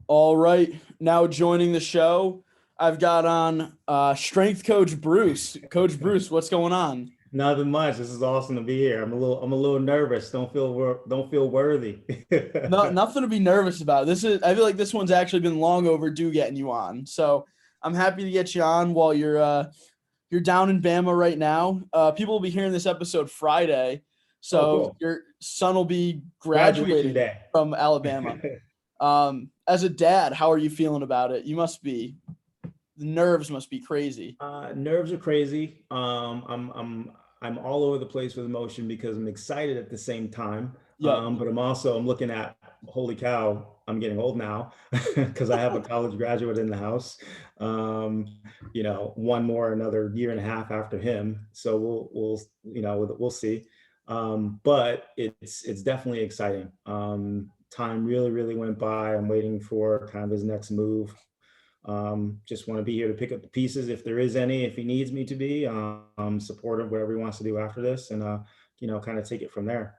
All right. Now joining the show, I've got on strength coach Bruce. Coach Bruce, what's going on? Nothing much. This is awesome to be here. I'm a little nervous. Don't feel worthy. No, nothing to be nervous about. I feel like this one's actually been long overdue getting you on. So I'm happy to get you on while you're down in Bama right now. People will be hearing this episode Friday, Oh, so cool. your son will be Graduation graduating day. from Alabama. As a dad, how are you feeling about it? The nerves must be crazy. Nerves are crazy. I'm all over the place with emotion because I'm excited at the same time. Yep. But I'm looking at, holy cow, I'm getting old now because I have a college graduate in the house. Um, one more another year and a half after him. So we'll see. But it's definitely exciting. Time really, really went by. I'm waiting for kind of his next move. Just want to be here to pick up the pieces if there is any, if he needs me to be, supportive, whatever he wants to do after this, and kind of take it from there.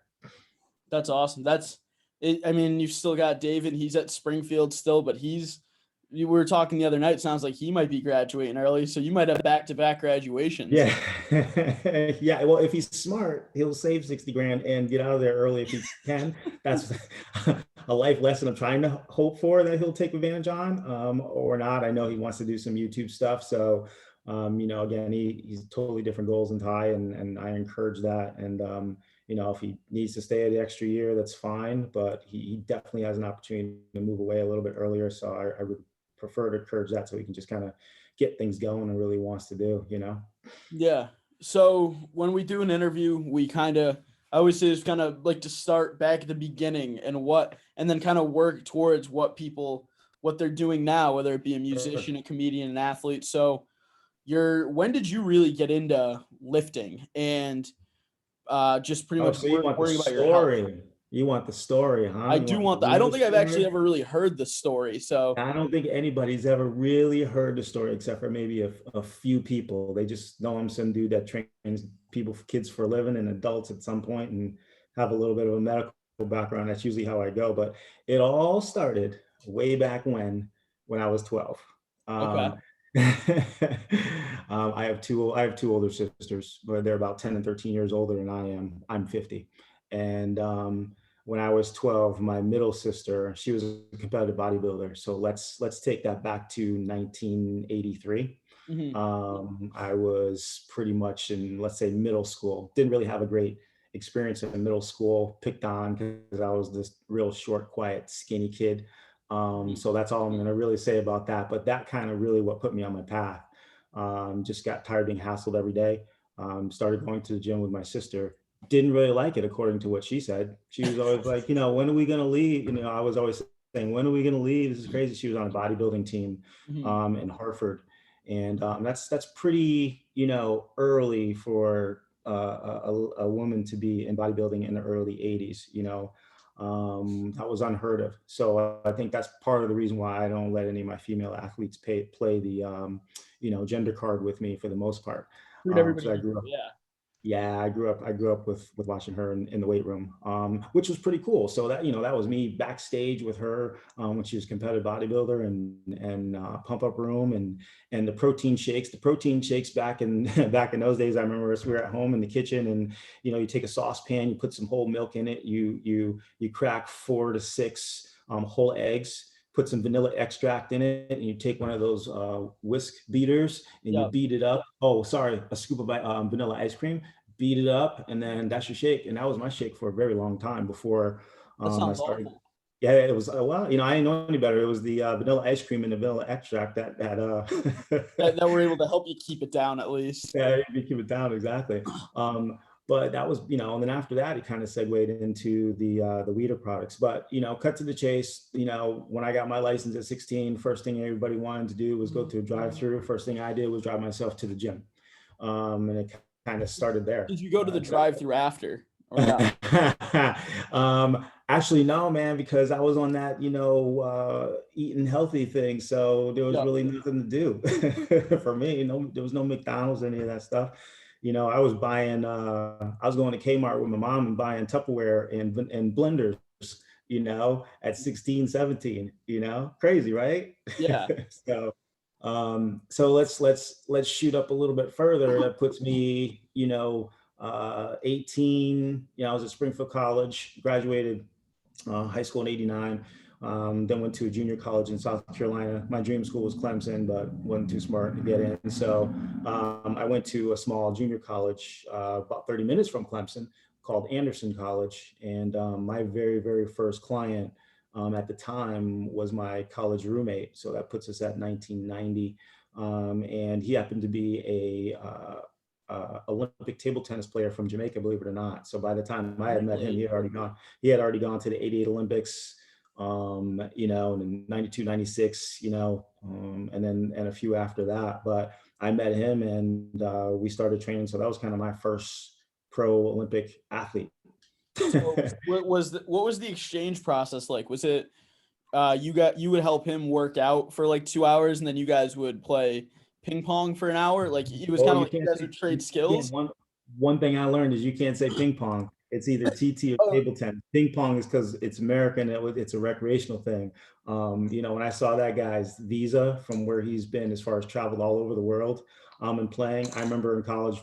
That's awesome. That's it. I mean, you've still got David. He's at Springfield still, but we were talking the other night. Sounds like he might be graduating early, so you might have back to back graduations. Yeah. Yeah. Well, if he's smart, he'll save 60 grand and get out of there early if he can. That's a life lesson I'm trying to hope for that he'll take advantage on, or not. I know he wants to do some YouTube stuff. So, again, he's totally different goals than Ty, and I encourage that. And, if he needs to stay the extra year, that's fine. But he definitely has an opportunity to move away a little bit earlier. So I would prefer to encourage that so he can just kind of get things going and really wants to do. Yeah. So when we do an interview, I always say it's kind of like to start back at the beginning and then kind of work towards what they're doing now, whether it be a Sure. musician, a comedian, an athlete. So when did you really get into lifting and just pretty Oh, much so you want the worrying about your health? story. You want the story, huh? I You do want the want that. I don't real think I've actually story? ever really heard the story. So I don't think anybody's ever really heard the story except for maybe a few people. They just know I'm some dude that trains kids for a living and adults at some point and have a little bit of a medical background. That's usually how I go. But it all started way back when I was 12. okay, Um, I have two older sisters, but they're about 10 and 13 years older than I am. I'm 50. And when I was 12, my middle sister, she was a competitive bodybuilder. So let's take that back to 1983. hmm I was pretty much in, let's say, middle school. Didn't really have a great experience in middle school. Picked on because I was this real short, quiet, skinny kid. So that's all I'm going to really say about that. But that kind of really what put me on my path. Just got tired of being hassled every day. Started going to the gym with my sister. Didn't really like it, according to what she said. She was always like, when are we going to leave? I was always saying, when are we going to leave? This is crazy. She was on a bodybuilding team hmm in Hartford, and that's pretty early for a woman to be in bodybuilding in the early 80s. That was unheard of. So I think that's part of the reason why I don't let any of my female athletes play the gender card with me for the most part, treat because everybody I grew equal. up Yeah. yeah, I grew up with watching her in the weight room, which was pretty cool. So that was me backstage with her when she was a competitive bodybuilder, and pump up room, and the protein shakes. The protein shakes back in back in those days. I remember us, we were at home in the kitchen, and you take a saucepan, you put some whole milk in it, you crack 4 to 6 whole eggs. Put some vanilla extract in it, and you take one of those whisk beaters and you Yep. beat it up. Oh, sorry, a scoop of vanilla ice cream, beat it up, and then that's your shake. And that was my shake for a very long time before That I sounds started. awful. Yeah, it was well, I didn't know any better. It was the vanilla ice cream and the vanilla extract that That we're able to help you keep it down at least. yeah, you keep it down exactly. Um, but that was, and then after that, it kind of segued into the weeder products. But cut to the chase. When I got my license at 16, first thing everybody wanted to do was go to a drive-through. First thing I did was drive myself to the gym, and it kind of started there. Did you go to the drive-through after or no? Actually, no, man, because I was on that, eating healthy thing. So there was Yep. really nothing to do for me. No, there was no McDonald's, any of that stuff. I was going to Kmart with my mom and buying Tupperware and blenders at 16, 17, crazy, right? Yeah. So, so let's shoot up a little bit further. That puts me, 18, I was at Springfield College, graduated high school in '89. Then went to a junior college in South Carolina. My dream school was Clemson, but wasn't too smart to get in. So I went to a small junior college about 30 minutes from Clemson called Anderson College. And my very, very first client at the time was my college roommate. So that puts us at 1990. And he happened to be a Olympic table tennis player from Jamaica, believe it or not. So by the time I had met him, he had already gone to the '88 Olympics, in 92, 96, and a few after that. But I met him and we started training. So that was kind of my first pro Olympic athlete. So what was the exchange process like? Was it you would help him work out for like 2 hours and then you guys would play ping pong for an hour? Like it was Oh, kind of you like you can't guys say would trade yeah, skills. one thing I learned is you can't say ping pong. It's either TT or Oh, table tennis. Ping pong is because it's American. It's a recreational thing. When I saw that guy's visa from where he's been as far as traveled all over the world, and playing, I remember in college,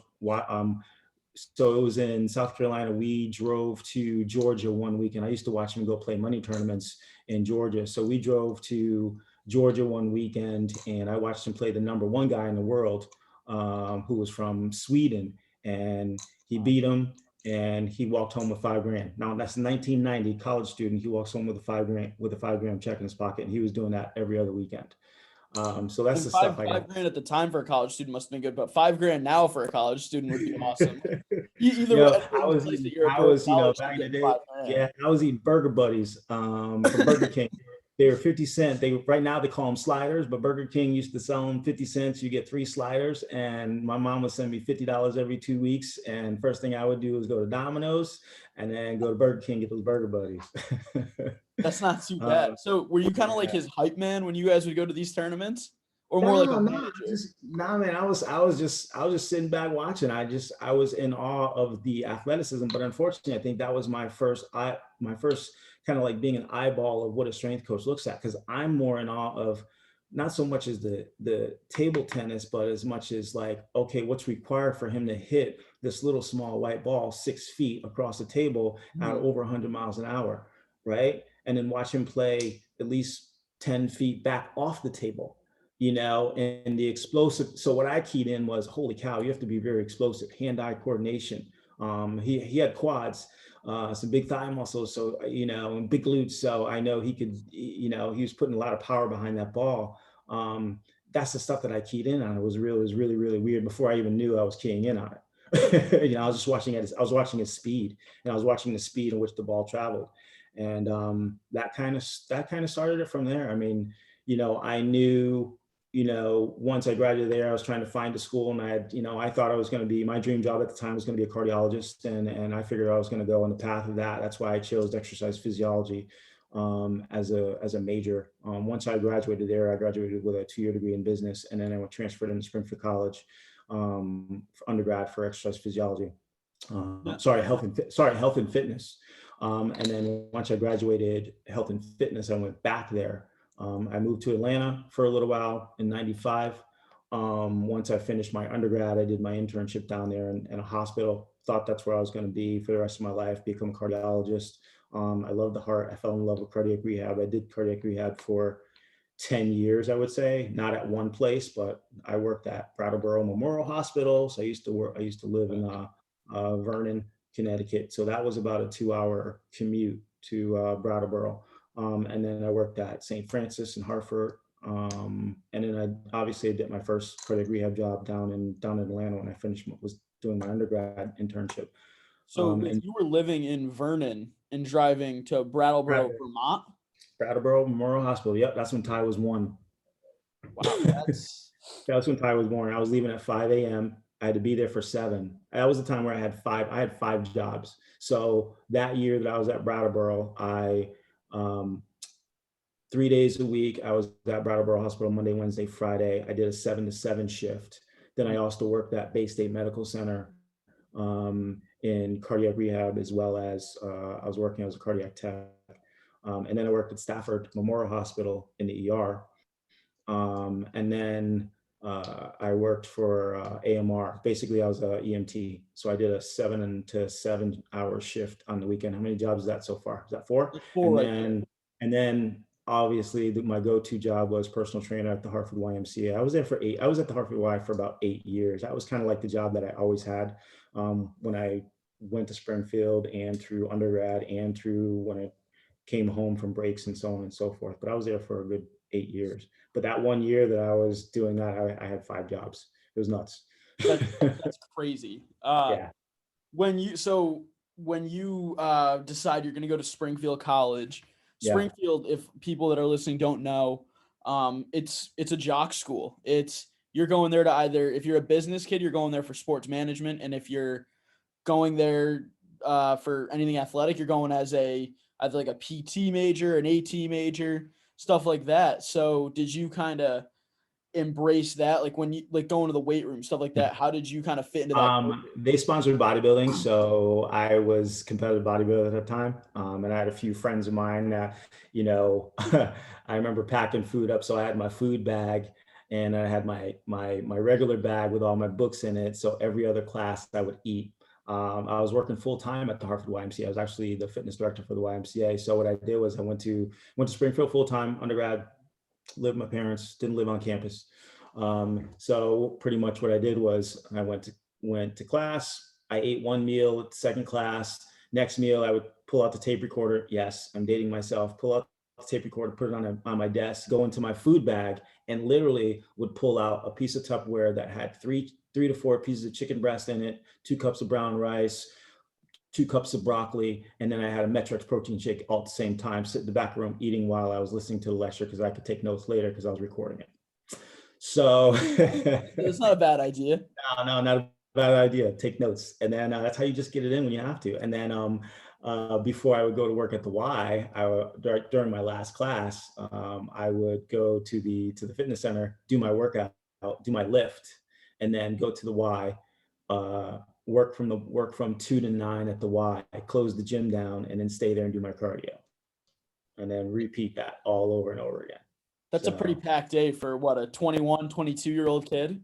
so it was in South Carolina. We drove to Georgia one weekend. I used to watch him go play money tournaments in Georgia. So we drove to Georgia one weekend and I watched him play the number one guy in the world, who was from Sweden, and he beat him and he walked home with $5,000. Now that's 1990, college student. He walks home with a $5,000 check in his pocket, and he was doing that every other weekend. So I that's mean, the stuff I got. five grand at the time for a college student must have been good, but 5 grand now for a college student would be awesome. Either way, I any was place that eating, you're a pro scholarship back in the getting day, 5 grand. yeah, I was eating Burger Buddies from Burger King. They were 50 cent. Right now they call them sliders, but Burger King used to sell them 50 cents. You get 3 sliders. And my mom would send me $50 every 2 weeks. And first thing I would do is go to Domino's and then go to Burger King, get those Burger Buddies. That's not too bad. um, So were you kind of like yeah. his hype man when you guys would go to these tournaments, or more like a No, no, manager? just no, man. I was just sitting back watching. I was in awe of the athleticism, but unfortunately, I think that was my first kind of like being an eyeball of what a strength coach looks at. Because I'm more in awe of not so much as the table tennis, but as much as like, okay, what's required for him to hit this little small white ball 6 feet across the table at Mhm. over 100 miles an hour, right? And then watch him play at least 10 feet back off the table, and the explosive. So what I keyed in was, holy cow, you have to be very explosive, hand-eye coordination. He had quads, some big thigh muscles, so and big glutes. So I know he could, he was putting a lot of power behind that ball. That's the stuff that I keyed in on. It was really, really weird before I even knew I was keying in on it. I was just I was watching his speed, and I was watching the speed in which the ball traveled, and that kind of started it from there. I mean, I knew, once I graduated there, I was trying to find a school, and I thought I was going to be, my dream job at the time was going to be a cardiologist. And I figured I was going to go on the path of that. That's why I chose exercise physiology as a major. Once I graduated there, I graduated with a 2-year degree in business. And then I went transferred into Springfield College for undergrad for exercise physiology. Yeah. Health and fitness. And then once I graduated health and fitness, I went back there. I moved to Atlanta for a little while in '95. Once I finished my undergrad, I did my internship down there in a hospital. Thought that's where I was going to be for the rest of my life, become a cardiologist. I love the heart. I fell in love with cardiac rehab. I did cardiac rehab for 10 years, I would say, not at one place, but I worked at Brattleboro Memorial Hospital. So I used to live in Vernon, Connecticut. So that was about a 2-hour commute to Brattleboro. And then I worked at St. Francis in Hartford. And then I obviously did my first cardiac rehab job down in Atlanta when I was doing my undergrad internship. So And you were living in Vernon and driving to Brattleboro, Vermont. Brattleboro Memorial Hospital. Yep, that's when Ty was one. Wow, that's That's when Ty was born. I was leaving at 5 a.m. I had to be there for 7. That was the time where I had 5 jobs. So that year that I was at Brattleboro, I 3 days a week, I was at Brattleboro Hospital Monday, Wednesday, Friday. I did a 7 to 7 shift. Then I also worked at Bay State Medical Center in cardiac rehab, as well as I was working as a cardiac tech. And then I worked at Stafford Memorial Hospital in the ER. And then I worked for AMR. Basically, I was a EMT. So I did a 7 to 7 hour shift on the weekend. How many jobs is that so far? Is that 4? That's four And right there. then obviously my go-to job was personal trainer at the Hartford YMCA. I was there for 8. I was at the Hartford Y for about 8 years. That was kind of like the job that I always had when I went to Springfield and through undergrad and through when I came home from breaks and so on and so forth. But I was there for a good 8 years. But that 1 year that I was doing that, I had 5 jobs. It was nuts. That's crazy. Yeah. When you decide you're going to go to Springfield College, Yeah. Springfield, if people that are listening don't know, it's a jock school. You're going there to either, if you're a business kid, you're going there for sports management, and if you're going there for anything athletic, you're going as either like a PT major, an AT major, stuff like that. So did you kind of embrace that, like when you like going to the weight room, stuff like that? How did you kind of fit into that culture? They sponsored bodybuilding, so I was competitive bodybuilder at the time, and I had a few friends of mine that, I remember packing food up. So I had my food bag, and I had my regular bag with all my books in it. So every other class I would eat. I was working full time at the Hartford YMCA. I was actually the fitness director for the YMCA. So what I did was I went to Springfield full time undergrad, lived with my parents, didn't live on campus. So pretty much what I did was I went to class. I ate one meal at second class. Next meal, I would pull out the tape recorder. Yes, I'm dating myself. Pull out the tape recorder, put it on my desk, go into my food bag, and literally would pull out a piece of Tupperware that had three to four pieces of chicken breast in it, 2 cups of brown rice, 2 cups of broccoli, and then I had a Metrix protein shake all at the same time, sit in the back room eating while I was listening to the lecture because I could take notes later because I was recording it. So It's not a bad idea. no, not a bad idea. Take notes. And then that's how you just get it in when you have to. And then before I would go to work at the Y, during my last class, I would go to the fitness center, do my workout, do my lift, and then go to the Y, work from 2 to 9 at the Y, close the gym down, and then stay there and do my cardio. And then repeat that all over and over again. That's a pretty So packed day for what, a 21, 22-year-old kid?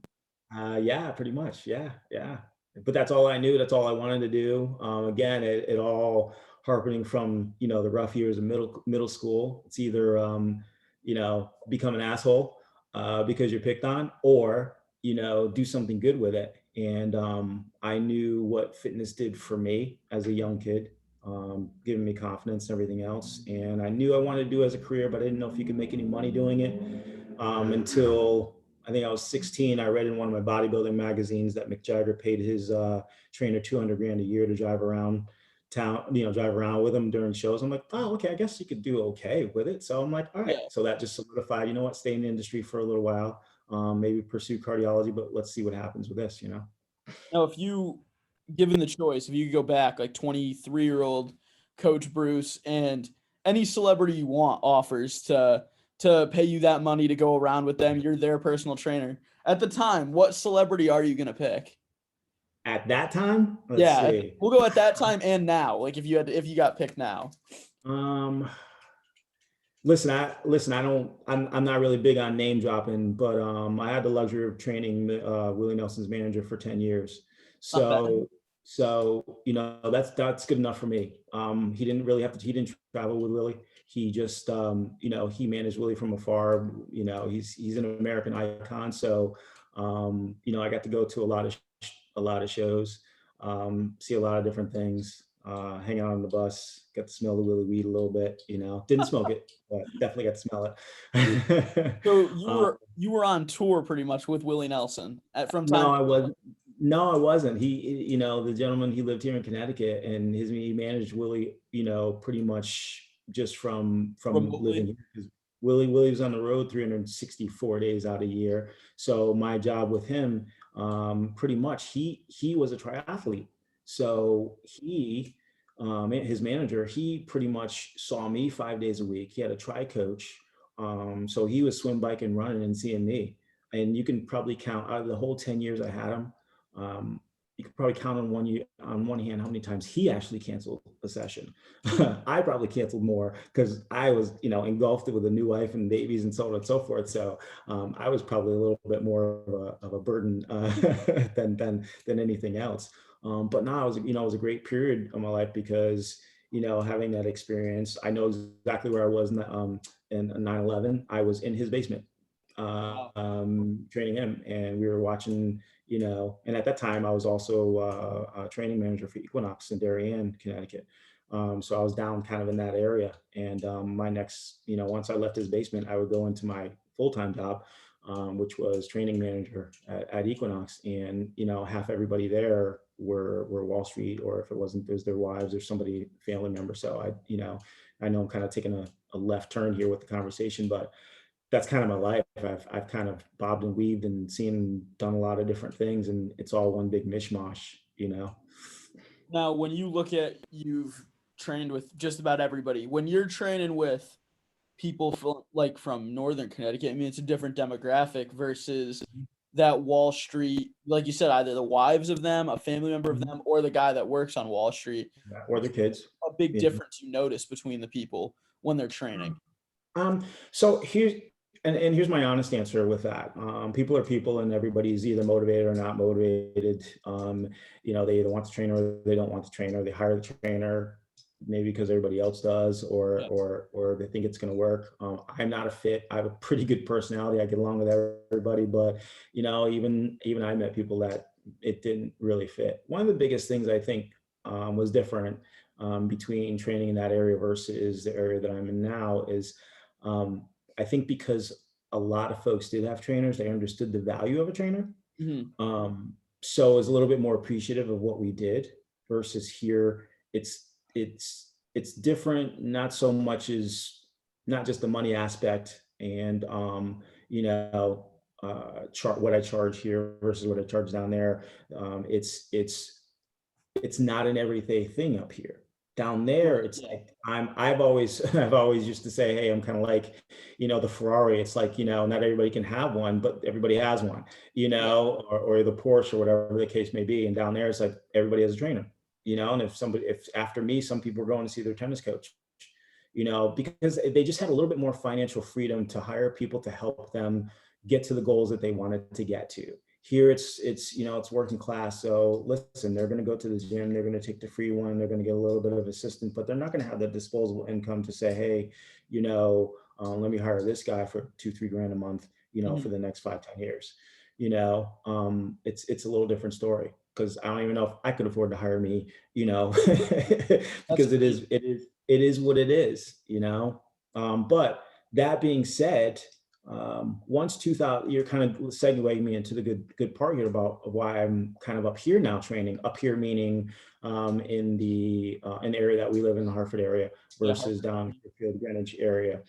yeah, pretty much. Yeah, yeah. But that's all I knew. That's all I wanted to do. Again, it all harkening from the rough years of middle school. It's either become an asshole because you're picked on, or do something good with it. And I knew what fitness did for me as a young kid, giving me confidence and everything else. And I knew I wanted to do it as a career, but I didn't know if you could make any money doing it until I think I was 16. I read in one of my bodybuilding magazines that Mick Jagger paid his trainer 200 grand a year to drive around town, drive around with him during shows. I'm like, oh, okay, I guess you could do okay with it. So I'm like, all right. Yeah. So that just solidified, stay in the industry for a little while, maybe pursue cardiology, but let's see what happens with this. Now, given the choice, if you could go back, like 23-year-old Coach Bruce, and any celebrity you want offers to pay you that money to go around with them, you're their personal trainer. At the time, what celebrity are you gonna pick? At that time, let's Yeah, see. we'll go at that time and now. Like if you got picked now. Um, Listen, I'm not really big on name dropping, but I had the luxury of training Willie Nelson's manager for 10 years. Not bad. That's good enough for me. He didn't travel with Willie. He just, he managed Willie from afar. He's an American icon. So, I got to go to a lot of shows, see a lot of different things, hang out on the bus, got to smell the Willie weed a little bit, didn't smoke it, but definitely got to smell it. So you were on tour pretty much with Willie Nelson from time no, I to was no, I wasn't. The gentleman, he lived here in Connecticut, and he managed Willie, pretty much just from living remotely. here. 'Cause Willie was on the road 364 days out a year. So my job with him, pretty much, he was a triathlete. So his manager, he pretty much saw me 5 days a week. He had a tri coach. So he was swim, bike, and running and seeing me. And you can probably count out of the whole 10 years I had him. you could probably count on one hand how many times he actually canceled a session. I probably canceled more because I was, engulfed with a new wife and babies and so on and so forth. So I was probably a little bit more of a burden than anything else. But no, it was a great period of my life because having that experience, I know exactly where I was in 9/11. I was in his basement Wow. training him, and we were watching, and at that time I was also a training manager for Equinox in Darien, Connecticut. So I was down kind of in that area. And my next, once I left his basement, I would go into my full-time job, which was training manager at Equinox. And, half everybody there were Wall Street, or if it wasn't, there's their wives or somebody, family member. So I know I'm kind of taking a left turn here with the conversation, but that's kind of my life. I've kind of bobbed and weaved and done a lot of different things, and it's all one big mishmash. Now, when you look at, you've trained with just about everybody. When you're training with people from Northern Connecticut, I mean, it's a different demographic versus that Wall Street, like you said, either the wives of them, a family member of Mhm. them, or the guy that works on Wall Street. Yeah, or the kids. A big Yeah. difference you notice between the people when they're training. So here's my honest answer with that. People are people, and everybody's either motivated or not motivated. They either want to train or they don't want to train, or they hire the trainer maybe because everybody else does, or Yeah. or they think it's going to work. I'm not a fit. I have a pretty good personality. I get along with everybody, but even I met people that it didn't really fit. One of the biggest things I think was different between training in that area versus the area that I'm in now is um, I think because a lot of folks did have trainers, they understood the value of a trainer. Mhm. So it's a little bit more appreciative of what we did versus here. It's different, not so much as not just the money aspect and what I charge here versus what I charge down there. It's not an everyday thing up here. Down there, Right. it's Yeah. like I've always I've always used to say, hey, I'm kind of like, the Ferrari. It's like, not everybody can have one, but everybody has one, Yeah. or the Porsche or whatever the case may be. And down there, it's like everybody has a trainer, and if after me, some people are going to see their tennis coach, because they just had a little bit more financial freedom to hire people to help them get to the goals that they wanted to get to. Here it's working class. So listen, they're going to go to the gym, they're going to take the free one, they're going to get a little bit of assistance, but they're not going to have the disposable income to say, hey, let me hire this guy for 2-3 grand a month, Mhm. for the next 5-10 years. It's a little different story, because I don't even know if I could afford to hire me, That's because it great. is it is it is what it is. But that being said, once 2000, you're kind of segueing me into the good part here about why I'm kind of up here now training. Up here meaning in the area that we live in, the Hartford area, Yeah. versus down Enfield, Greenwich area,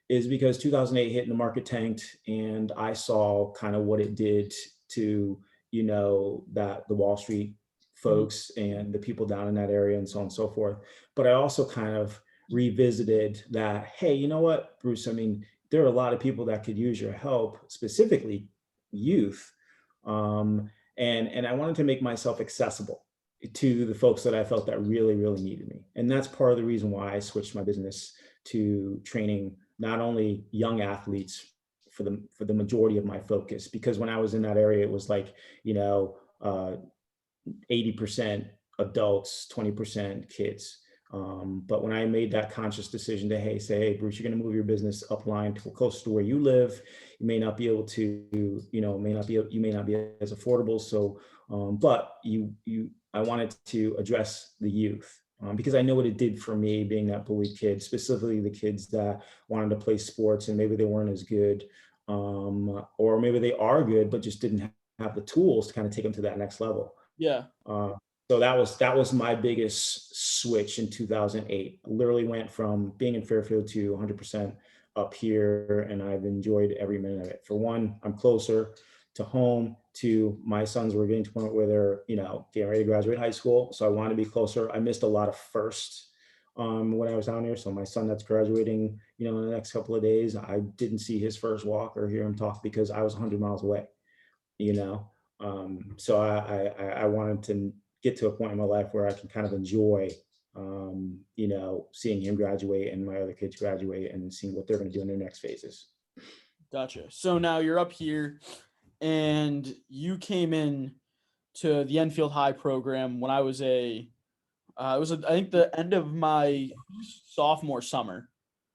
is because 2008 hit and the market tanked, and I saw kind of what it did to that the Wall Street Mhm. folks and the people down in that area and so on and so forth. But I also kind of revisited that, hey, you know what, Bruce, I mean, there are a lot of people that could use your help, specifically youth. And I wanted to make myself accessible to the folks that I felt that really, really needed me. And that's part of the reason why I switched my business to training not only young athletes for the majority of my focus, because when I was in that area, it was like, 80% adults, 20% kids. But when I made that conscious decision to, hey, Bruce, you're going to move your business upline to close to where you live. You may not be able to, you may not be as affordable. So, but I wanted to address the youth, because I know what it did for me being that bullied kid, specifically the kids that wanted to play sports and maybe they weren't as good, or maybe they are good, but just didn't have the tools to kind of take them to that next level. Yeah. Uh, so that was my biggest switch in 2008. I literally went from being in Fairfield to 100% up here, and I've enjoyed every minute of it. For one, I'm closer to home. To my sons were getting to the point where they're getting ready to graduate high school, so I want to be closer. I missed a lot of firsts when I was down here. So my son that's graduating, in the next couple of days, I didn't see his first walk or hear him talk because I was 100 miles away. you know So I wanted to get to a point in my life where I can kind of enjoy, seeing him graduate and my other kids graduate and seeing what they're going to do in their next phases. Gotcha. So now you're up here and you came in to the Enfield High program when I was I think the end of my sophomore summer.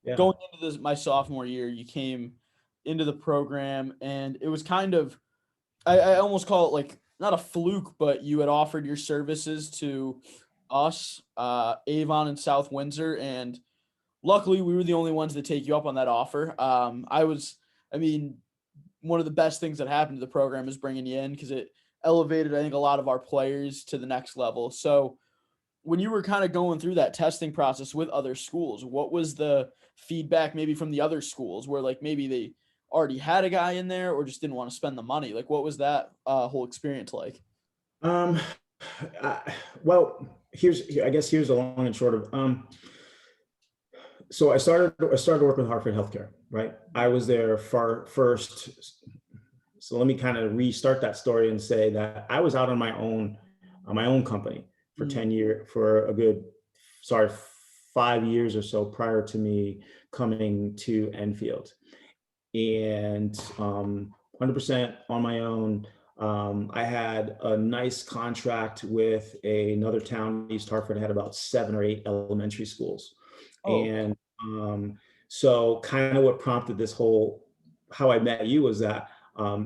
Yeah. Going into my sophomore year, you came into the program and it was kind of, I almost call it like not a fluke, but you had offered your services to us, Avon and South Windsor, and luckily we were the only ones that take you up on that offer. I mean, one of the best things that happened to the program is bringing you in because it elevated, I think, a lot of our players to the next level. So when you were kind of going through that testing process with other schools, what was the feedback maybe from the other schools where like maybe they already had a guy in there or just didn't want to spend the money? Like what was that whole experience like? Um, well, I guess here's the long and short of, so I started to work with Hartford Healthcare, right? I was there first. So let me kind of restart that story and say that I was out on my own company for Mhm. 10 years, for a good, 5 years or so prior to me coming to Enfield. And 100% on my own. I had a nice contract with another town. East Hartford had about 7 or 8 elementary schools. Oh, okay. And so kind of what prompted this whole, how I met you was that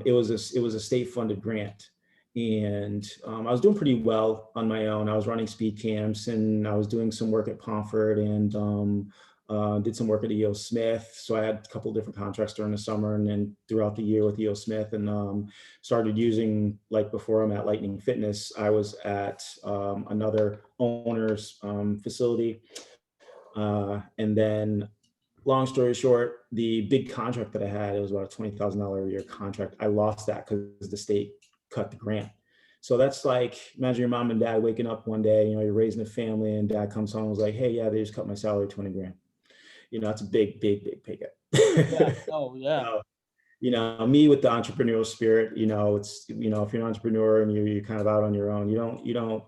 it was a state funded grant. And I was doing pretty well on my own. I was running speed camps and I was doing some work at Pomfret and did some work at E.O. Smith. So I had a couple of different contracts during the summer and then throughout the year with E.O. Smith, and started using, like before I'm at Lightning Fitness, I was at another owner's facility. And then long story short, the big contract that I had, it was about a $20,000 a year contract. I lost that because the state cut the grant. So that's like, imagine your mom and dad waking up one day, you're raising a family and dad comes home and was like, hey, yeah, they just cut my salary 20 grand. That's a big, big, big pay Yeah. cut. Oh, yeah. So, me with the entrepreneurial spirit, it's, if you're an entrepreneur and you're kind of out on your own, you don't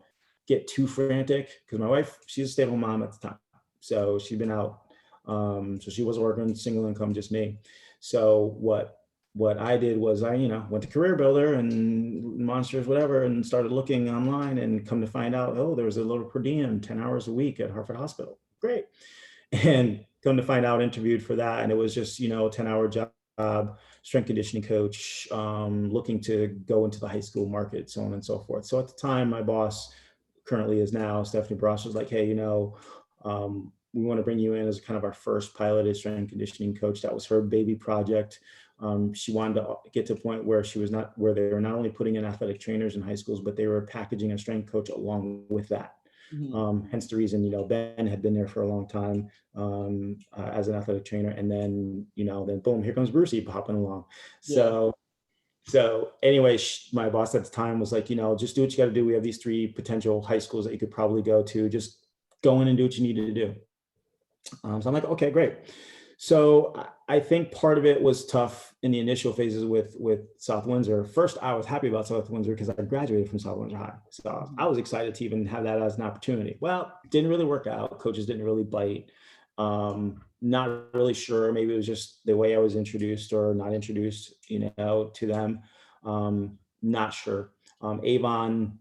get too frantic, because my wife, she's a stay-at-home mom at the time. So she'd been out. So she wasn't working, single income, just me. So what I did was I, went to Career Builder and Monsters, whatever, and started looking online, and come to find out, oh, there was a little per diem, 10 hours a week at Hartford Hospital. Great. And come to find out, interviewed for that. And it was just, a 10-hour job, strength conditioning coach, looking to go into the high school market, so on and so forth. So at the time, my boss, currently is now, Stephanie Bross, was like, hey, we want to bring you in as kind of our first piloted strength conditioning coach. That was her baby project. She wanted to get to a point where where they were not only putting in athletic trainers in high schools, but they were packaging a strength coach along with that. Mhm. Hence the reason, Ben had been there for a long time as an athletic trainer. And then, then boom, here comes Brucey popping along. Yeah. So anyway, my boss at the time was like, just do what you got to do. We have these 3 potential high schools that you could probably go to. Just go in and do what you needed to do. So I'm like, okay, great. So I think part of it was tough in the initial phases with South Windsor. First, I was happy about South Windsor because I graduated from South Windsor High. So I was excited to even have that as an opportunity. Well, didn't really work out. Coaches didn't really bite. Not really sure. Maybe it was just the way I was introduced or not introduced, to them. Not sure. Avon,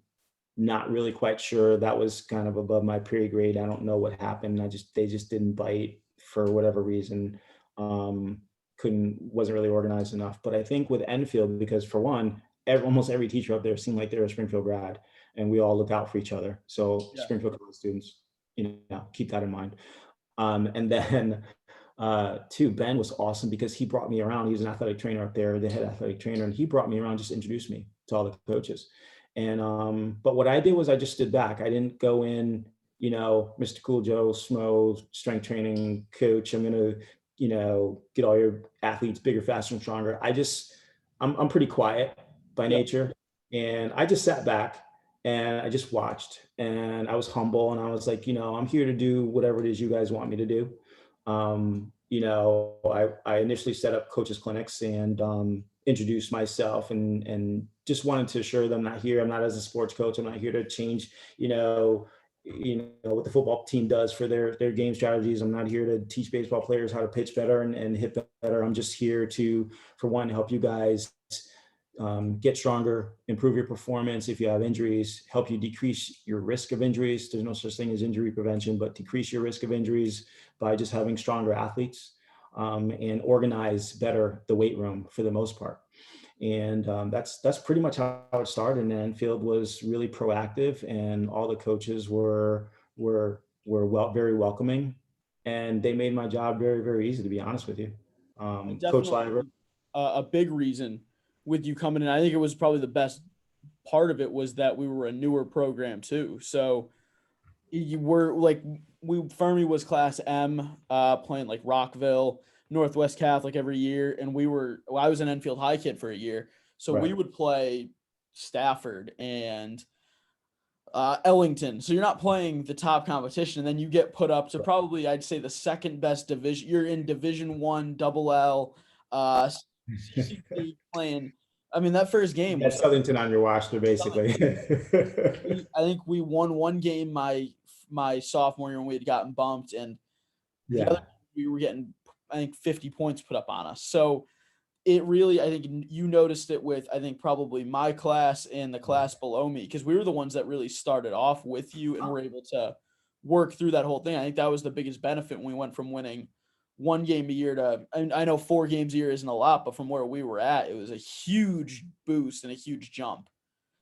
not really quite sure. That was kind of above my pay grade. I don't know what happened. They just didn't bite for whatever reason. Wasn't really organized enough. But I think with Enfield, because for one, almost every teacher up there seemed like they were a Springfield grad, and we all look out for each other. So Yeah. Springfield college students, keep that in mind. And then two, Ben was awesome because he brought me around. He was an athletic trainer up there, the head athletic trainer, and he brought me around, just introduced me to all the coaches. And but what I did was I just stood back. I didn't go in, Mr. Cool Joe Smo, strength training coach. I'm gonna, get all your athletes bigger, faster, and stronger. I'm pretty quiet by Yeah. nature, and I just sat back and I just watched, and I was humble, and I was like, I'm here to do whatever it is you guys want me to do. I initially set up coaches clinics, and introduce myself and just wanted to assure them I'm not as a sports coach. I'm not here to change, what the football team does for their game strategies. I'm not here to teach baseball players how to pitch better and hit better. I'm just here to, for one, help you guys get stronger, improve your performance. If you have injuries, help you decrease your risk of injuries. There's no such thing as injury prevention, but decrease your risk of injuries by just having stronger athletes, and organize better the weight room for the most part. And that's pretty much how it started. And Enfield was really proactive, and all the coaches were very welcoming, and they made my job very, very easy, to be honest with you. Coach Definitely Liver. a big reason with you coming in. I think it was probably the best part of it was that we were a newer program too. So you were like, Fermi was class M, playing like Rockville, Northwest Catholic every year. And I was an Enfield High kid for a year. So we would play Stafford and Ellington. So you're not playing the top competition. And then you get put up to probably, I'd say, the second best division. You're in Division I, double L, CCC playing. I mean, that first game was Southington on your roster, basically. I think we won one game my sophomore year when we had gotten bumped, and the other we were getting, I think, 50 points put up on us. So it really, I think you noticed it with, I think, probably my class and the class below me, because we were the ones that really started off with you and were able to work through that whole thing. I think that was the biggest benefit when we went from winning one game a year to, I know 4 games a year isn't a lot, but from where we were at, it was a huge boost and a huge jump.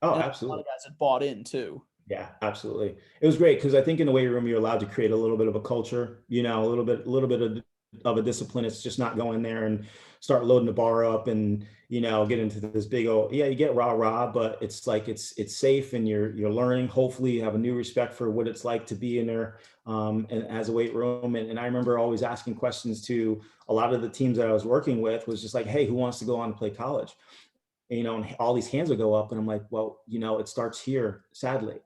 Oh, and absolutely. A lot of guys had bought in too. Yeah, absolutely. It was great because I think in the weight room you're allowed to create a little bit of a culture, a little bit of a discipline. It's just not going there and start loading the bar up and get into this big old, you get rah, but it's like it's safe, and you're learning. Hopefully you have a new respect for what it's like to be in there, and as a weight room. And I remember always asking questions to a lot of the teams that I was working with, was just like, hey, who wants to go on to play college? And all these hands would go up, and I'm like, well, it starts here, sadly.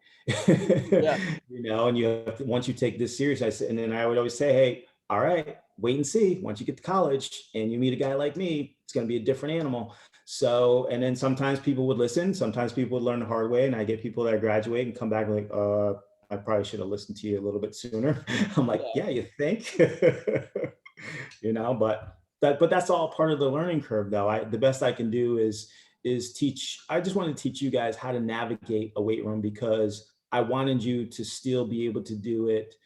Yeah. And you have to, once you take this serious, and then I would always say, hey, all right, wait and see. Once you get to college and you meet a guy like me, it's going to be a different animal. So, and then sometimes people would listen, sometimes people would learn the hard way, and I get people that graduate and come back and like, I probably should have listened to you a little bit sooner. I'm like, yeah, you think? But that's all part of the learning curve, though. The best I can do is teach. I just want to teach you guys how to navigate a weight room, because I wanted you to still be able to do it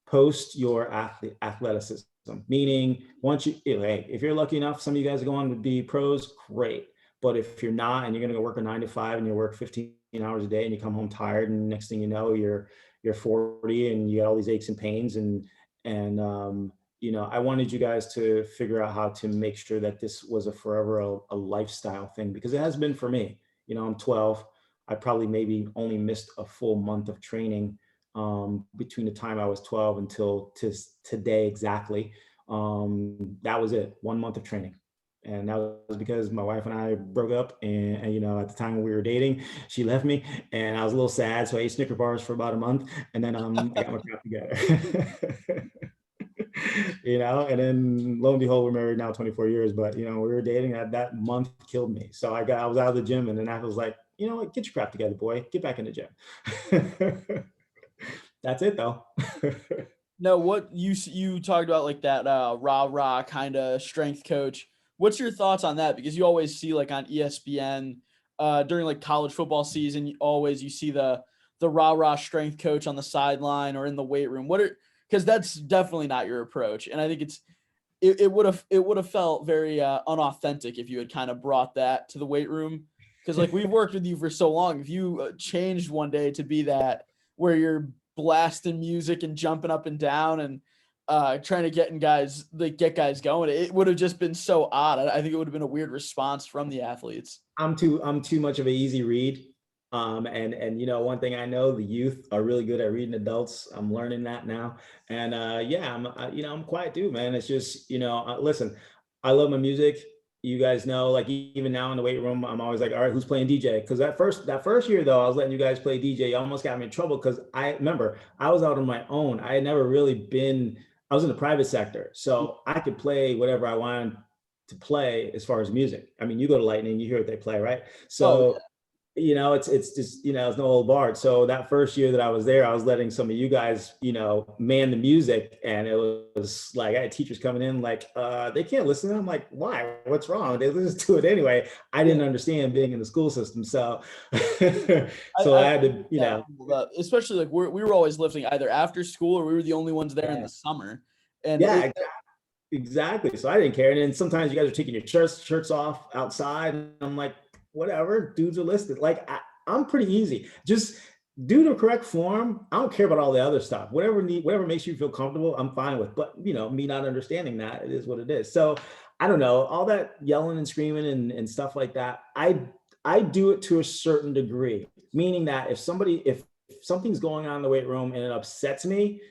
post your athleticism. Meaning, once if you're lucky enough, some of you guys are going to be pros, great. But if you're not, and you're going to go work a 9 to 5 and you work 15 hours a day and you come home tired, and next thing you know, you're 40 and you got all these aches and pains, and I wanted you guys to figure out how to make sure that this was a lifestyle thing, because it has been for me. I'm 12. I probably maybe only missed a full month of training between the time I was 12 until today exactly. That was it, 1 month of training. And that was because my wife and I broke up, and at the time when we were dating, she left me, and I was a little sad. So I ate Snicker bars for about a month, and then I got my crap together. And then lo and behold, we're married now 24 years, but we were dating, that month killed me. So I was out of the gym, and then I was like, what, get your crap together, boy, get back in the gym. That's it though. No, what you talked about, like that rah kind of strength coach. What's your thoughts on that? Because you always see, like, on ESPN during like college football season, you see the rah strength coach on the sideline or in the weight room. Because that's definitely not your approach, and I think it would have felt very unauthentic if you had kind of brought that to the weight room. Because like, we've worked with you for so long, if you changed one day to be that, where you're blasting music and jumping up and down and trying to get guys going, it would have just been so odd. I think it would have been a weird response from the athletes. I'm too much of an easy read. And one thing I know, the youth are really good at reading adults. I'm learning that now. And I'm quiet dude, man. It's just, listen, I love my music. You guys know, like, even now in the weight room, I'm always like, all right, who's playing DJ? Because that first year though, I was letting you guys play DJ. You almost got me in trouble, because I remember I was out on my own. I had never really been. I was in the private sector, so I could play whatever I wanted to play as far as music. I mean, you go to Lightning, you hear what they play, right? Oh So it's just, it's no old Bart. So that first year that I was there, I was letting some of you guys, man the music. And it was like, I had teachers coming in like, they can't listen. I'm like, why? What's wrong? They listen to it anyway. I yeah. didn't understand being in the school system. So, so I I had to, especially like we were always lifting either after school or we were the only ones there in yeah, the summer. And yeah, exactly. So I didn't care. And then sometimes you guys are taking your shirts off outside. And I'm like, whatever, dudes are listed. Like I'm pretty easy. Just do the correct form. I don't care about all the other stuff. Whatever makes you feel comfortable, I'm fine with. But me not understanding that, it is what it is. So I don't know, all that yelling and screaming and stuff like that. I do it to a certain degree, meaning that if something's going on in the weight room and it upsets me,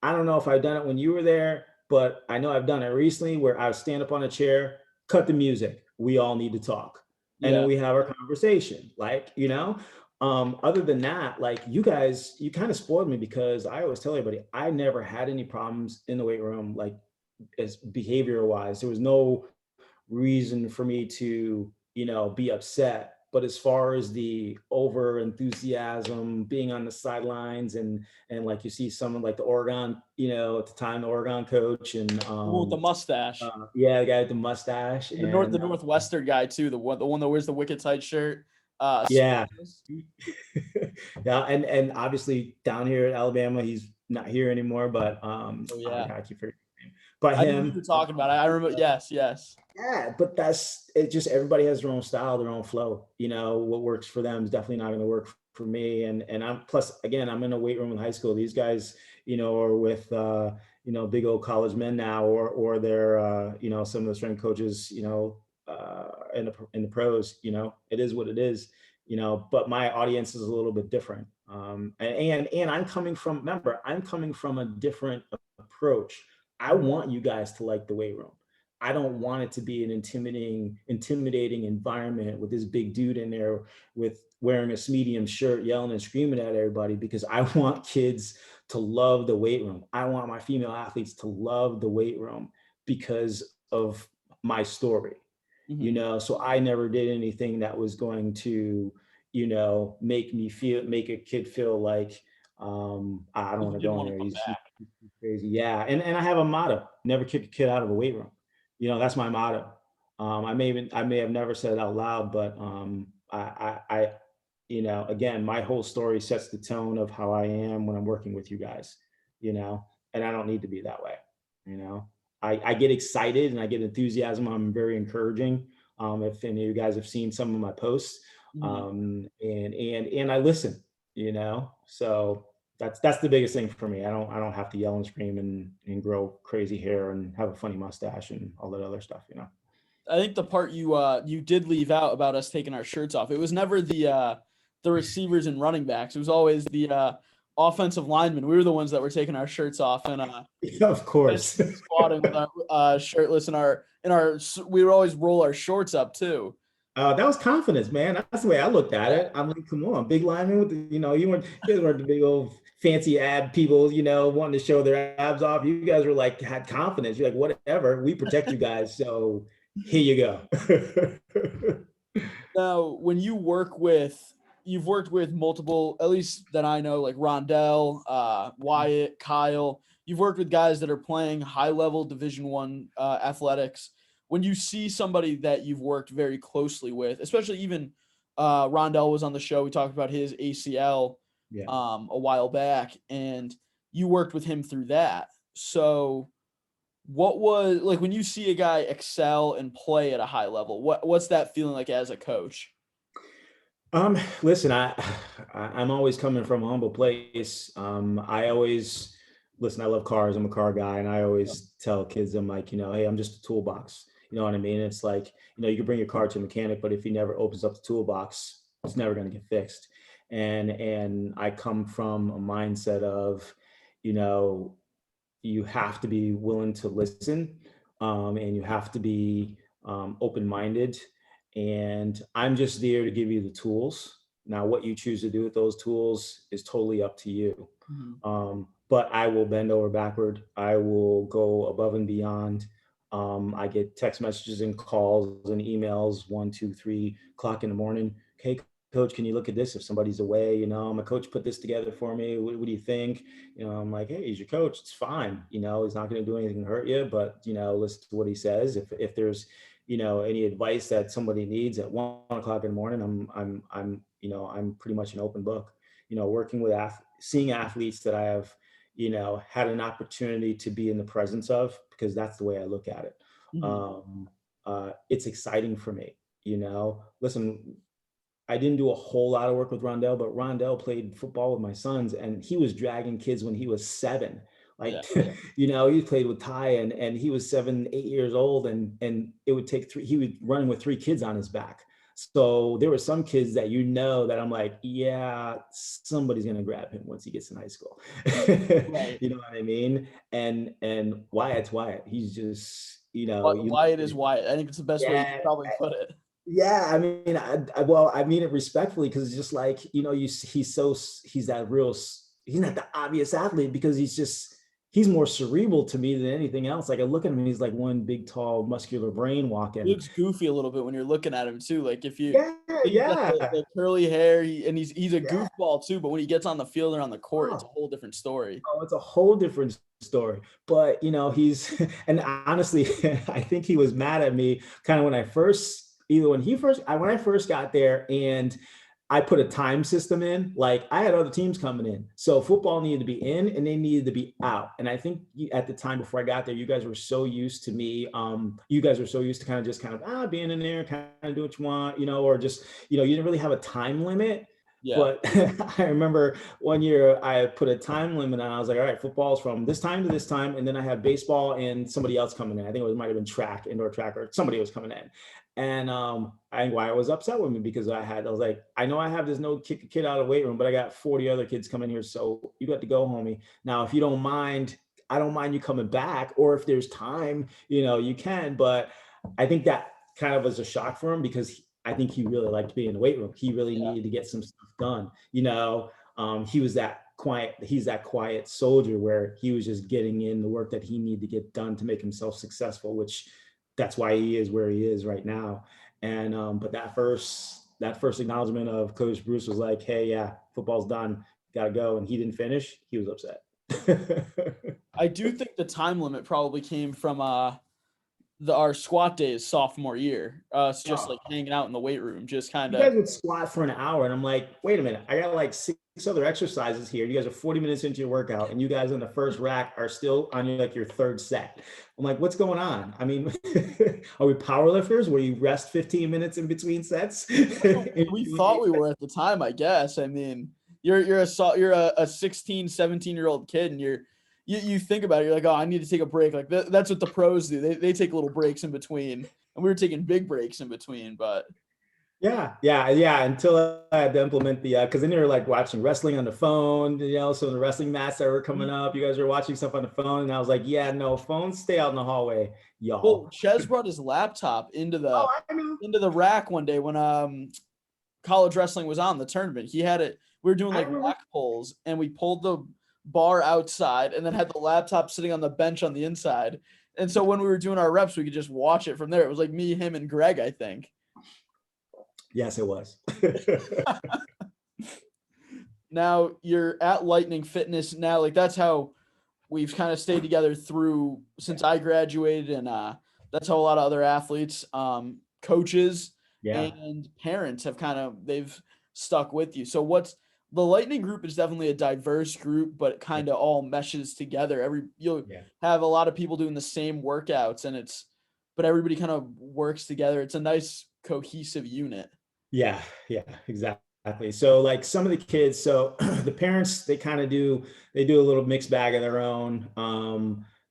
I don't know if I've done it when you were there, but I know I've done it recently where I stand up on a chair, cut the music. We all need to talk. And then yeah. we have our conversation. Other than that, like you guys, you kind of spoiled me because I always tell everybody, I never had any problems in the weight room, like as behavior wise. There was no reason for me to, be upset. But as far as the over enthusiasm, being on the sidelines, and like you see someone like the Oregon, at the time the Oregon coach, and With the mustache. yeah, the guy with the mustache, The and Northwestern guy too, the one that wears the wicked tight shirt. yeah, yeah, and obviously down here in Alabama, he's not here anymore. But Oh oh yeah. God, I keep forgetting his name. But I know who him, you're talking about. I remember, yes, yes. yeah, but that's it. Just everybody has their own style, their own flow. What works for them is definitely not going to work for me. And I'm plus again, I'm in a weight room in high school. These guys, are with big old college men now, or they're some of the strength coaches, in the pros. It is what it is. But my audience is a little bit different. And I'm coming from a different approach. I want you guys to like the weight room. I don't want it to be an intimidating environment with this big dude in there with wearing a medium shirt, yelling and screaming at everybody, because I want kids to love the weight room. I want my female athletes to love the weight room because of my story. Mhm. So I never did anything that was going to, make a kid feel like, I don't You want to didn't go in want to there. come He's back. crazy. Yeah. And I have a motto: never kick a kid out of a weight room. That's my motto. I may have never said it out loud, but again, my whole story sets the tone of how I am when I'm working with you guys, and I don't need to be that way. You know, I get excited and I get enthusiasm. I'm very encouraging. If any of you guys have seen some of my posts, Mhm. and I listen, so that's the biggest thing for me. I don't have to yell and scream and grow crazy hair and have a funny mustache and all that other stuff. I think the part you did leave out about us taking our shirts off. It was never the receivers and running backs. It was always the offensive linemen. We were the ones that were taking our shirts off and Yeah, of course. squatting with our shirtless and we would always roll our shorts up too. That was confidence, man. That's the way I looked at Yeah. it. I'm like, come on, big lineman with you guys weren't the big old fancy ab people, wanting to show their abs off. You guys were like had confidence. You're like, whatever, we protect you guys. So here you go. Now, when you've worked with multiple, at least that I know, like Rondell, Wyatt, Kyle. You've worked with guys that are playing high level Division One athletics. When you see somebody that you've worked very closely with, especially even Rondell was on the show. We talked about his ACL Yeah. a while back, and you worked with him through that. So what was like when you see a guy excel and play at a high level? What's that feeling like as a coach? Listen, I'm always coming from a humble place. I always listen. I love cars. I'm a car guy, and I always tell kids, I'm like, hey, I'm just a toolbox. You know what I mean? It's like, you can bring your car to a mechanic, but if he never opens up the toolbox, it's never going to get fixed. And I come from a mindset of, you know, you have to be willing to listen, and you have to be open-minded, and I'm just there to give you the tools. Now what you choose to do with those tools is totally up to you. Mhm. But I will bend over backward. I will go above and beyond, I get text messages and calls and emails 1, 2, 3 o'clock in the morning. Hey, coach, can you look at this? If somebody's away, my coach put this together for me. What do you think? I'm like, hey, he's your coach. It's fine. He's not going to do anything to hurt you, but, listen to what he says. If there's, any advice that somebody needs at 1 o'clock in the morning, I'm pretty much an open book, working with seeing athletes that I have, had an opportunity to be in the presence of, because that's the way I look at it. Mhm. It's exciting for me, listen, I didn't do a whole lot of work with Rondell, but Rondell played football with my sons, and he was dragging kids when he was 7. Yeah. Like, he played with Ty, and he was 7, 8 years old, and it would take he was running with 3 kids on his back. So there were some kids that that I'm like, yeah, somebody's gonna grab him once he gets in high school. Right. You know what I mean? And Wyatt's Wyatt. He's just, you look Wyatt at is it, Wyatt. I think it's the best way you could yeah, probably put it. yeah, I mean, well, I mean it respectfully, because it's just like, he's that real, he's not the obvious athlete, because he's more cerebral to me than anything else. Like, I look at him, he's like one big, tall, muscular brain He walking. looks goofy a little bit when you're looking at him too. Like if you Yeah, he's got yeah, the curly hair, and he's a yeah. goofball too, but when he gets on the field or on the court, it's a Oh, whole different story. oh, it's a whole different story. But he's and honestly, I think he was mad at me kind of when I first, either when I first got there, and I put a time system in. Like, I had other teams coming in, so football needed to be in and they needed to be out. And I think at the time before I got there, you guys were so used to me. You guys were so used to kind of being in there, kind of do what you want, or just, you didn't really have a time limit. Yeah. But I remember one year I put a time limit on. I was like, all right, football's from this time to this time. And then I have baseball and somebody else coming in. I think it might have been indoor track, or somebody was coming in. And I was upset with me, because I was like, I know I have this no kick a kid out of the weight room, but I got 40 other kids coming here. So you got to go, homie. Now, if you don't mind, I don't mind you coming back. Or if there's time, you can. But I think that kind of was a shock for him, because I think he really liked being in the weight room. He really Yeah. needed to get some stuff done. He was that quiet. He's that quiet soldier, where he was just getting in the work that he needed to get done to make himself successful, which that's why he is where he is right now. And but that first acknowledgement of Coach Bruce was like, hey, yeah, football's done, gotta go, and he didn't finish. He was upset. I do think the time limit probably came from our squat days sophomore year. It's just like Oh, hanging out in the weight room, just kind you of. guys would squat for an hour, and I'm like, wait a minute, I got like 6 other exercises here. You guys are 40 minutes into your workout, and you guys in the first rack are still on your third set. I'm like, what's going on? I mean, are we powerlifters where you rest 15 minutes in between sets? We thought we were at the time, I guess. I mean, you're a 16, 17-year-old kid, and you think about it, you're like, oh, I need to take a break. Like that's what the pros do. They take little breaks in between, and we were taking big breaks in between. But Yeah, yeah, yeah. Until I had to implement because then they were like watching wrestling on the phone, so the wrestling mats that were coming up, you guys were watching stuff on the phone, and I was like, yeah, no, phones stay out in the hallway, well, y'all. Ches brought his laptop Oh, I know, into the rack one day when college wrestling was on the tournament. He had it. We were doing I like remember. rack pulls, and we pulled the bar outside, and then had the laptop sitting on the bench on the inside. And so when we were doing our reps, we could just watch it from there. It was like me, him, and Greg, I think. Yes, it was. Now you're at Lightning Fitness now. Like that's how we've kind of stayed together through since I graduated, and that's how a lot of other athletes, coaches, Yeah, and parents they've stuck with you. So what's the Lightning group is definitely a diverse group, but it yeah, kind of all meshes together. You'll yeah, have a lot of people doing the same workouts, but everybody kind of works together. It's a nice cohesive unit. yeah, yeah, exactly. So like some of the kids, so the parents, they do a little mixed bag of their own.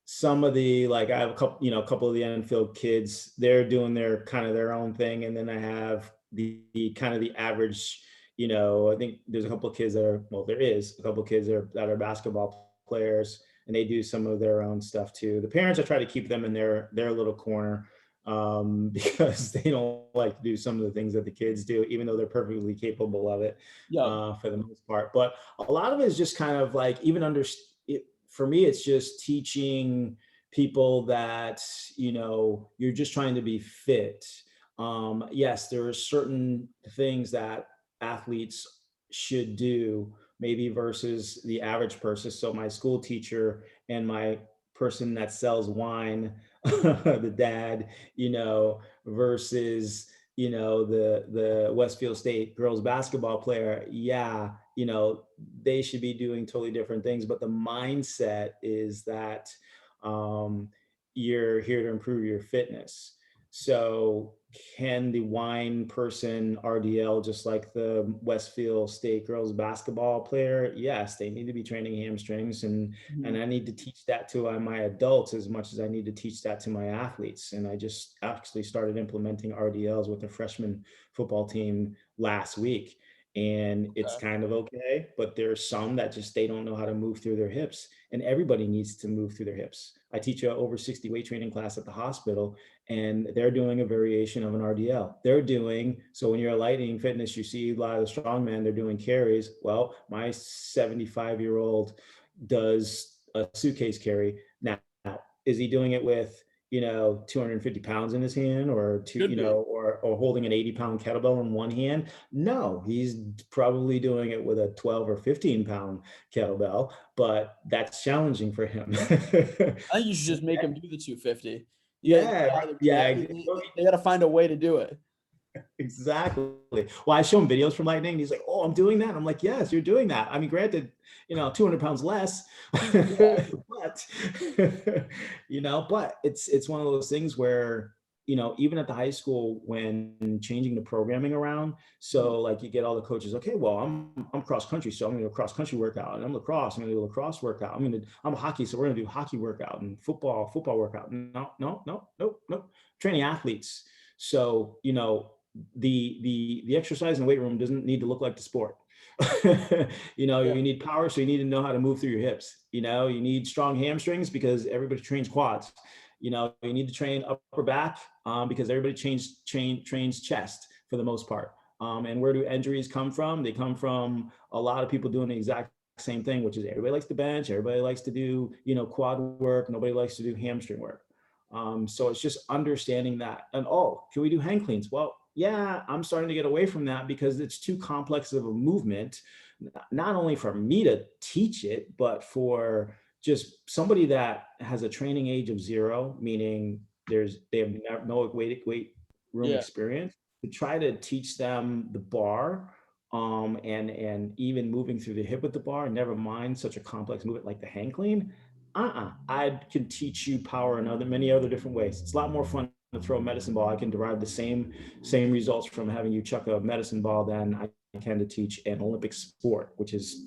Some of the, like, I have a couple of the Enfield kids, they're doing their own thing, and then I have the kind of the average. I think there's a couple of kids that are, well, there is a couple of kids that are basketball players, and they do some of their own stuff too. The parents, I try to keep them in their little corner, because they don't like to do some of the things that the kids do, even though they're perfectly capable of it, Yeah. for the most part. But a lot of it is just kind of like, even under it, for me, it's just teaching people that, you're just trying to be fit. Yes, there are certain things that athletes should do maybe versus the average person. So my school teacher and my person that sells wine, the dad, versus, the Westfield State girls basketball player. Yeah, they should be doing totally different things. But the mindset is that you're here to improve your fitness. So can the wine person RDL just like the Westfield State girls basketball player? Yes, they need to be training hamstrings, and I need to teach that to my adults as much as I need to teach that to my athletes. And I just actually started implementing RDLs with the freshman football team last week. And it's Okay. kind of okay, but there's some that just they don't know how to move through their hips. And everybody needs to move through their hips. I teach a over 60 weight training class at the hospital, and they're doing a variation of an RDL. They're doing, so when you're a Lightning Fitness, you see a lot of the strongmen, they're doing carries. Well, my 75-year-old does a suitcase carry. Now, is he doing it with, 250 pounds in his hand, or Could be. or holding an 80-pound kettlebell in one hand? No, he's probably doing it with a 12 or 15-pound kettlebell, but that's challenging for him. I think you should just make them do the 250. Yeah, Yeah, yeah, they got to find a way to do it. exactly. Well, I show him videos from Lightning, and he's like, "Oh, I'm doing that." I'm like, "Yes, you're doing that." I mean, granted, 200 pounds less, Yeah. but but it's one of those things where even at the high school when changing the programming around, so like you get all the coaches, okay, well, I'm cross country, so I'm gonna do a cross country workout, and I'm lacrosse, I'm gonna do a lacrosse workout, I'm hockey, so we're gonna do hockey workout, and football workout. No, no, no, nope, nope. Training athletes. So the exercise in the weight room doesn't need to look like the sport. Yeah. You need power, so you need to know how to move through your hips. You need strong hamstrings because everybody trains quads. You need to train upper back because everybody trains chest for the most part. And where do injuries come from? They come from a lot of people doing the exact same thing, which is everybody likes to bench, everybody likes to do quad work, nobody likes to do hamstring work. So it's just understanding that. And can we do hang cleans? Well, yeah, I'm starting to get away from that because it's too complex of a movement, not only for me to teach it, but for just somebody that has a training age of 0, meaning they have no weight room Yeah. experience, to try to teach them the bar, and even moving through the hip with the bar, never mind such a complex movement like the hang clean. I can teach you power in many other different ways. It's a lot more fun to throw a medicine ball. I can derive the same results from having you chuck a medicine ball than I can to teach an Olympic sport, which is,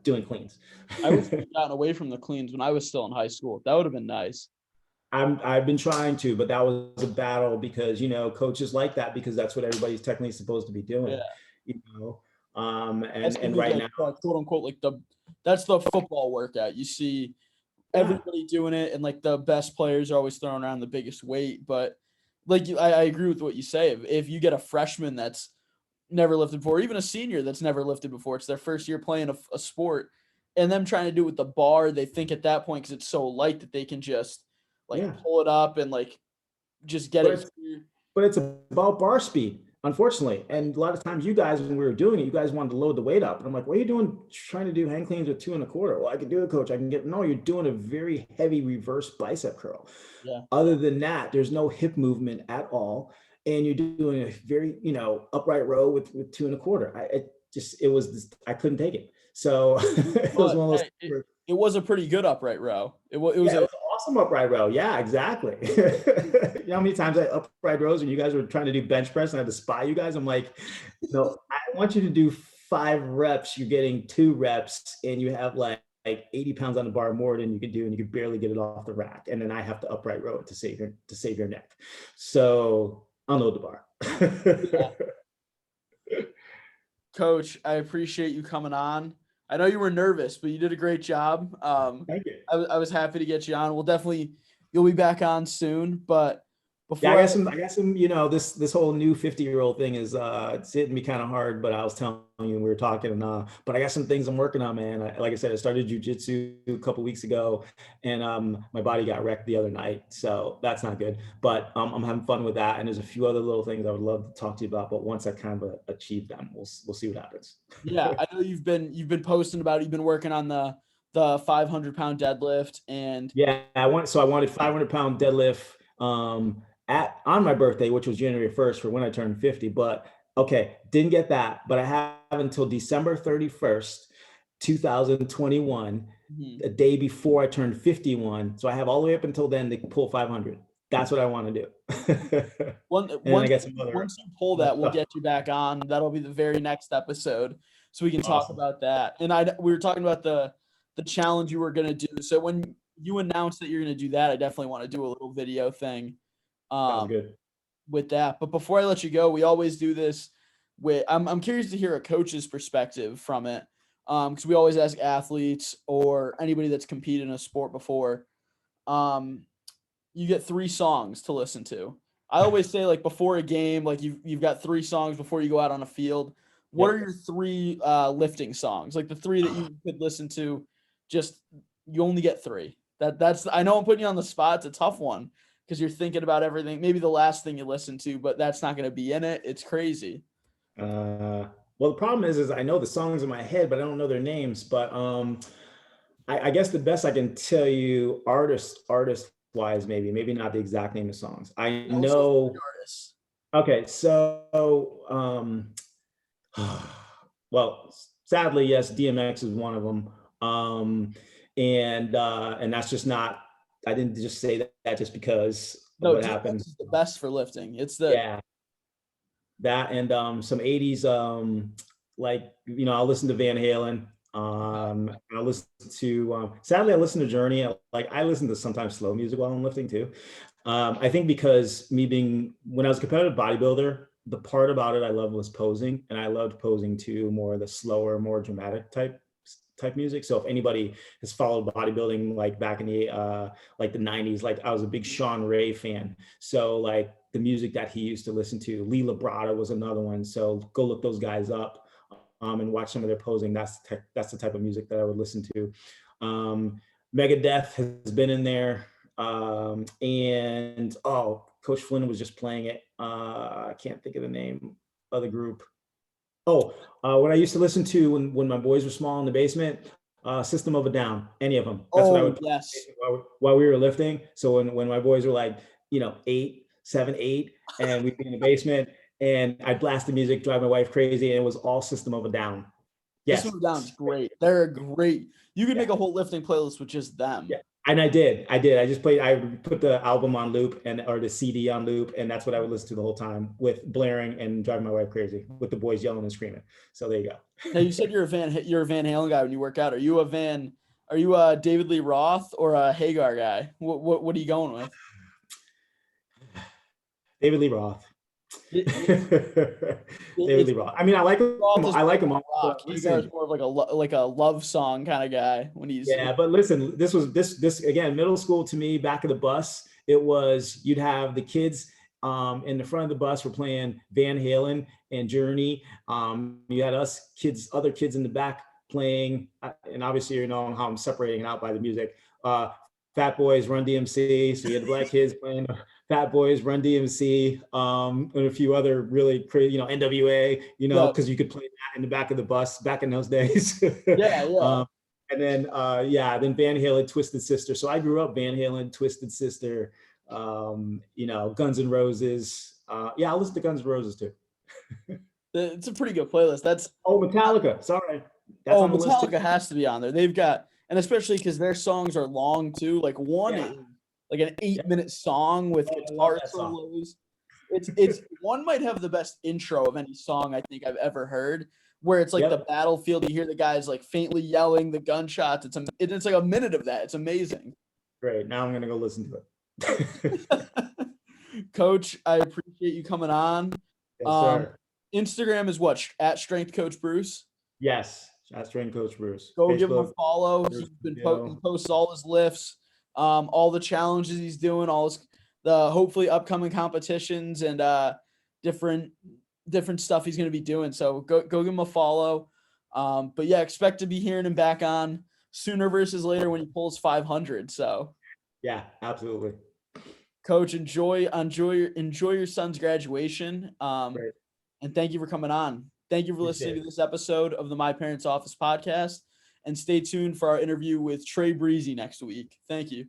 doing cleans. I wish we'd gotten away from the cleans when I was still in high school. That would have been nice. I've been trying to, but that was a battle because, coaches like that because that's what everybody's technically supposed to be Yeah. doing, you know. That's And because right like now, quote unquote like that's the football workout. You see yeah, everybody doing it, and like the best players are always throwing around the biggest weight. But like I agree with what you say. If you get a freshman that's never lifted before, or even a senior that's never lifted before, it's their first year playing a sport, and them trying to do it with the bar, they think at that point because it's so light that they can just like yeah. pull it up and like just get But it it's here. but it's about bar speed, unfortunately. And a lot of times, you guys, when we were doing it, you guys wanted to load the weight up, and I'm like, "What are you doing? Trying to do hang cleans with 2.25?" Well, I can do it, coach. I can get. No, you're doing a very heavy reverse bicep curl. Yeah. Other than that, there's no hip movement at all, and you're doing a very upright row with 2.25. I couldn't take it. So it was But one of those. hey, it was a pretty good upright row. It was Yeah, it a was an awesome upright row. Yeah, exactly. You know how many times I upright rows when you guys were trying to do bench press and I had to spy you guys? I'm like, no, I want you to do 5 reps. You're getting 2 reps and you have like 80 pounds on the bar more than you can do, and you can barely get it off the rack. And then I have to upright row it to save your neck. So unload the yeah. bar. Coach, I appreciate you coming on. I know you were nervous, but you did a great job. Thank you. I was happy to get you on. You'll be back on soon, but Yeah, before I got some, this whole new 50-year-old thing is it's hitting me kind of hard, but I was telling you we were talking and but I got some things I'm working on, man. Like I said, I started jujitsu a couple weeks ago and my body got wrecked the other night. So that's not good. But I'm having fun with that. And there's a few other little things I would love to talk to you about, but once I kind of achieve them, we'll see what happens. Yeah, I know you've been posting about it. You've been working on the 500-pound deadlift and Yeah, I wanted 500-pound deadlift at on my birthday, which was January 1st for when I turned 50. But okay, didn't get that. But I have until December 31st, 2021, Mhm. a day before I turned 51. So I have all the way up until then to pull 500. That's what I want to do. One, And then I once got some other once you pull that, we'll get you back on. That'll be the very next episode, so we can talk awesome. about that. And we were talking about the challenge you were gonna do. So when you announced that you're gonna do that, I definitely want to do a little video thing Sounds um, good. with that. But before I let you go, we always do this. I'm curious to hear a coach's perspective from it, because we always ask athletes or anybody that's competed in a sport before. Um, you get 3 songs to listen to. I always say, like, before a game, like, you've got 3 songs before you go out on a field. What are Yep. your 3 lifting songs? Like the 3 that you could listen to, just you only get 3. That's I know I'm putting you on the spot. It's a tough one because you're thinking about everything. Maybe the last thing you listen to, but that's not going to be in it. It's crazy. Well, the problem is I know the songs in my head, but I don't know their names. But I guess the best I can tell you, artist wise, maybe not the exact name of songs. I Yeah, let's go for the know. artists. Okay, so well, sadly, yes, DMX is one of them, and that's just not. I didn't just say that just because of No, what happened. DMX is the best for lifting. It's the Yeah, that and some 80s like I'll listen to Van Halen. I listen to sadly I listen to Journey. Like I listen to sometimes slow music while I'm lifting too. I think because me being when I was a competitive bodybuilder, the part about it I loved was posing, and I loved posing to more of the slower, more dramatic type music. So if anybody has followed bodybuilding like back in the 90s, like I was a big Sean Ray fan. So like the music that he used to listen to, Lee Labrada was another one. So go look those guys up and watch some of their posing. That's the type of music that I would listen to. Megadeth has been in there. And Coach Flynn was just playing it. I can't think of the name of the group. What I used to listen to when my boys were small in the basement, System of a Down, any of them. That's what I Oh, would play yes. while we were lifting. So when my boys were like, 8, 7, 8, and we'd be in the basement, and I'd blast the music, drive my wife crazy, and it was all System of a Down. System Yes. of a Down's great. They're great. You could Yeah. make a whole lifting playlist with just them. Yeah. And I did. I just played. I put the album on loop or the CD on loop, and that's what I would listen to the whole time with blaring and driving my wife crazy with the boys yelling and screaming. So there you Now go. you said you're a Van Halen guy when you work out. Are you a David Lee Roth or a Hagar guy? What are you going with? David Lee Roth. David It's Lee Roth. I mean, I like him. Roth is I more like of him a all. rock. But Hagar is listen, more of like a love song kind of guy when he's yeah, but listen, this again, middle school to me, back of the bus, it was you'd have the kids in the front of the bus were playing Van Halen and Journey. You had other kids in the back playing, and obviously how I'm separating out by the music. Fat Boys, Run DMC. So you had the black kids playing Fat Boys, Run DMC, and a few other really crazy, NWA, yeah, because you could play that in the back of the bus back in those days. yeah. And then then Van Halen, Twisted Sister. So I grew up Van Halen, Twisted Sister, Guns N' Roses. I'll listen to Guns N' Roses too. It's a pretty good playlist. Metallica. Sorry, that's on the list too. Metallica has to be on there. They've got, and especially because their songs are long too. Like one Yeah, is like an 8-minute song with I love guitar that song. solos. It's one might have the best intro of any song I think I've ever heard. Where it's like the Yep. battlefield, you hear the guys like faintly yelling, the gunshots. It's like a minute of that. It's amazing. Great. Now I'm gonna go listen to it. Coach, I appreciate you coming on. Yes, sir. Instagram is what at Strength Coach Bruce. Yes, that's Train Coach Bruce. Go give him a Facebook, follow. Bruce He Video. posts all his lifts, all the challenges he's doing, all his the hopefully upcoming competitions and different stuff he's going to be doing. So go give him a follow. But yeah, expect to be hearing him back on sooner versus later when he pulls 500. So Yeah, absolutely. Coach, enjoy your son's graduation. Great. And thank you for coming on. Thank you for listening to this episode of the My Parents Office podcast. And stay tuned for our interview with Trey Breezy next week. Thank you.